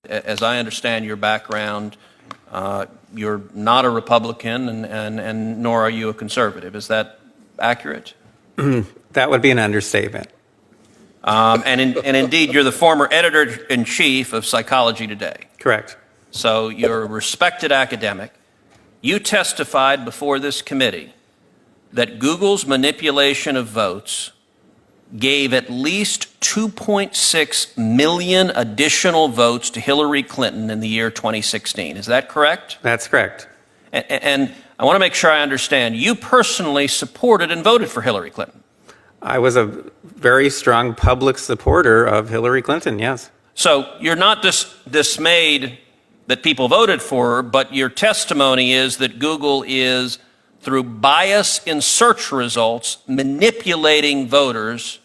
As I understand your background, you're not a Republican and nor are you a conservative. Is that accurate? That would be an understatement. And indeed, you're the former editor-in-chief of Psychology Today. Correct. So you're a respected academic. You testified before this committee that Google's manipulation of votes gave at least 2.6 million additional votes to Hillary Clinton in the year 2016. Is that correct? That's correct. And I want to make sure I understand. You personally supported and voted for Hillary Clinton. I was a very strong public supporter of Hillary Clinton, yes. So you're not dismayed that people voted for her, but your testimony is that Google is, through bias in search results, manipulating voters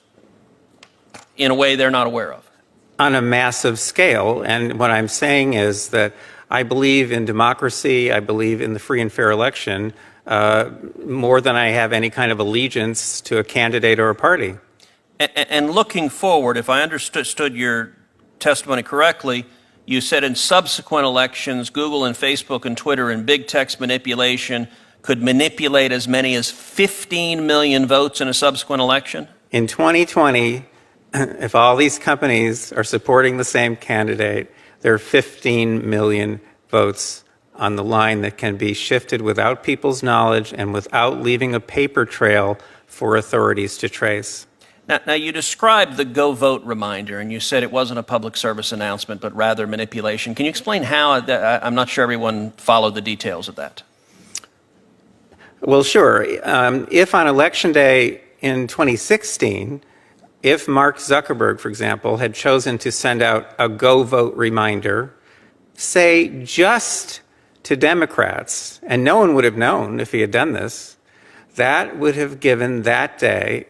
in a way they're not aware of. On a massive scale. And what I'm saying is that I believe in democracy, I believe in the free and fair election, more than I have any kind of allegiance to a candidate or a party. And looking forward, if I understood your testimony correctly, you said in subsequent elections, Google and Facebook and Twitter and big text manipulation could manipulate as many as 15 million votes in a subsequent election? In 2020, if all these companies are supporting the same candidate, there are 15 million votes on the line that can be shifted without people's knowledge and without leaving a paper trail for authorities to trace. Now, you described the Go Vote reminder, and you said it wasn't a public service announcement, but rather manipulation. Can you explain how? I'm not sure everyone followed the details of that. Well, sure. If on Election Day in 2016, if Mark Zuckerberg, for example, had chosen to send out a Go Vote reminder, say just to Democrats, and no one would have known if he had done this, that would have given that day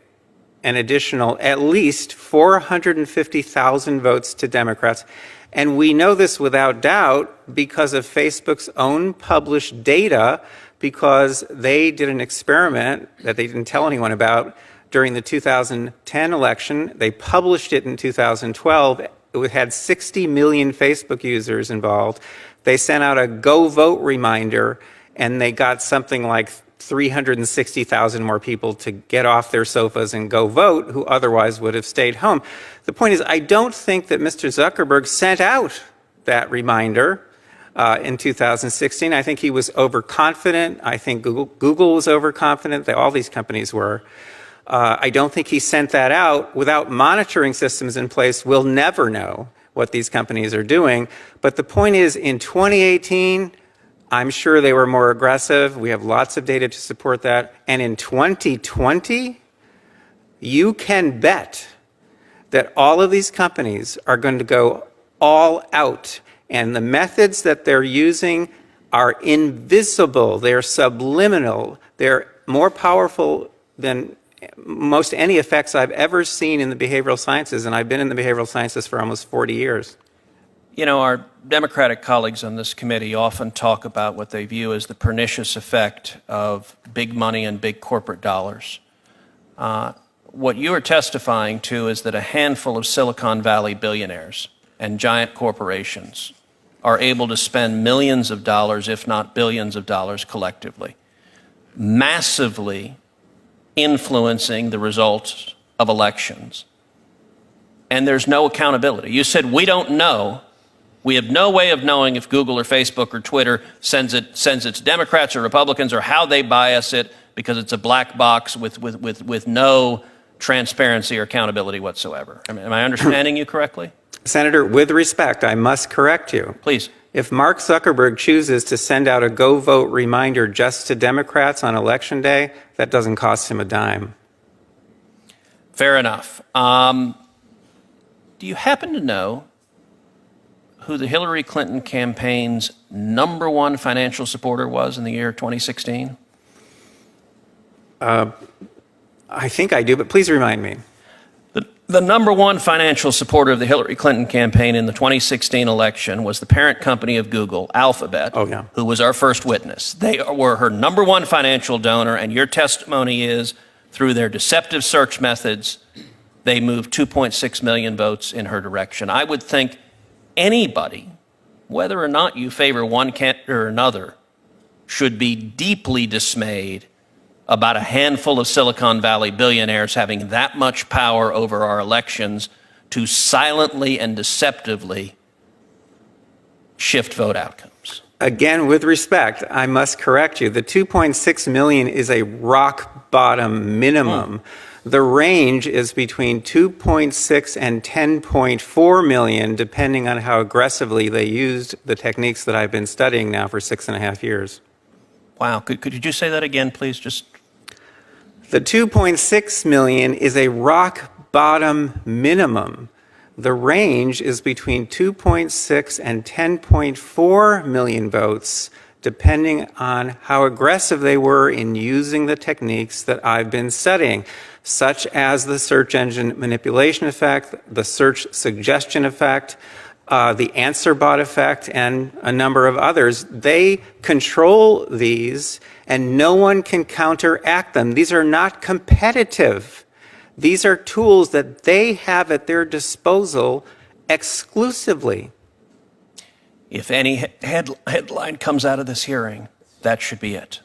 an additional at least 450,000 votes to Democrats. And we know this without doubt because of Facebook's own published data, because they did an experiment that they didn't tell anyone about during the 2010 election. They published it in 2012. It had 60 million Facebook users involved. They sent out a Go Vote reminder, and they got something like 360,000 more people to get off their sofas and go vote who otherwise would have stayed home. The point is, I don't think that Mr. Zuckerberg sent out that reminder in 2016. I think he was overconfident. I think Google was overconfident. All these companies were. I don't think he sent that out. Without monitoring systems in place, we'll never know what these companies are doing. But the point is, in 2018, I'm sure they were more aggressive. We have lots of data to support that. And in 2020, you can bet that all of these companies are going to go all out. And the methods that they're using are invisible. They're subliminal. They're more powerful than most any effects I've ever seen in the behavioral sciences. And I've been in the behavioral sciences for almost 40 years. You know, our Democratic colleagues on this committee often talk about what they view as the pernicious effect of big money and big corporate dollars. What you are testifying to is that a handful of Silicon Valley billionaires and giant corporations are able to spend millions of dollars, if not billions of dollars collectively, massively influencing the results of elections. And there's no accountability. You said, we don't know. We have no way of knowing if Google or Facebook or Twitter sends it to Democrats or Republicans, or how they bias it, because it's a black box with no transparency or accountability whatsoever. Am I understanding you correctly? Senator, with respect, I must correct you. Please. If Mark Zuckerberg chooses to send out a Go Vote reminder just to Democrats on Election Day, that doesn't cost him a dime. Fair enough. Do you happen to know who the Hillary Clinton campaign's #1 financial supporter was in the year 2016? I think I do, but please remind me. The #1 financial supporter of the Hillary Clinton campaign in the 2016 election was the parent company of Google, Alphabet, who was our first witness. They were her #1 financial donor, and your testimony is, through their deceptive search methods, they moved 2.6 million votes in her direction. I would think anybody whether or not you favor one candidate or another, should be deeply dismayed about a handful of Silicon Valley billionaires having that much power over our elections to silently and deceptively shift vote outcomes. Again, with respect, I must correct you. The 2.6 million is a rock bottom minimum. The range is between 2.6 and 10.4 million, depending on how aggressively they used the techniques that I've been studying now for 6.5 years. Wow. Could you say that again, please? Just The 2.6 million is a rock bottom minimum. The range is between 2.6 and 10.4 million votes, depending on how aggressive they were in using the techniques that I've been studying, such as the search engine manipulation effect, the search suggestion effect, the answer bot effect, and a number of others. They control these, and no one can counteract them. These are not competitive. These are tools that they have at their disposal exclusively. if any headline comes out of this hearing, that should be it.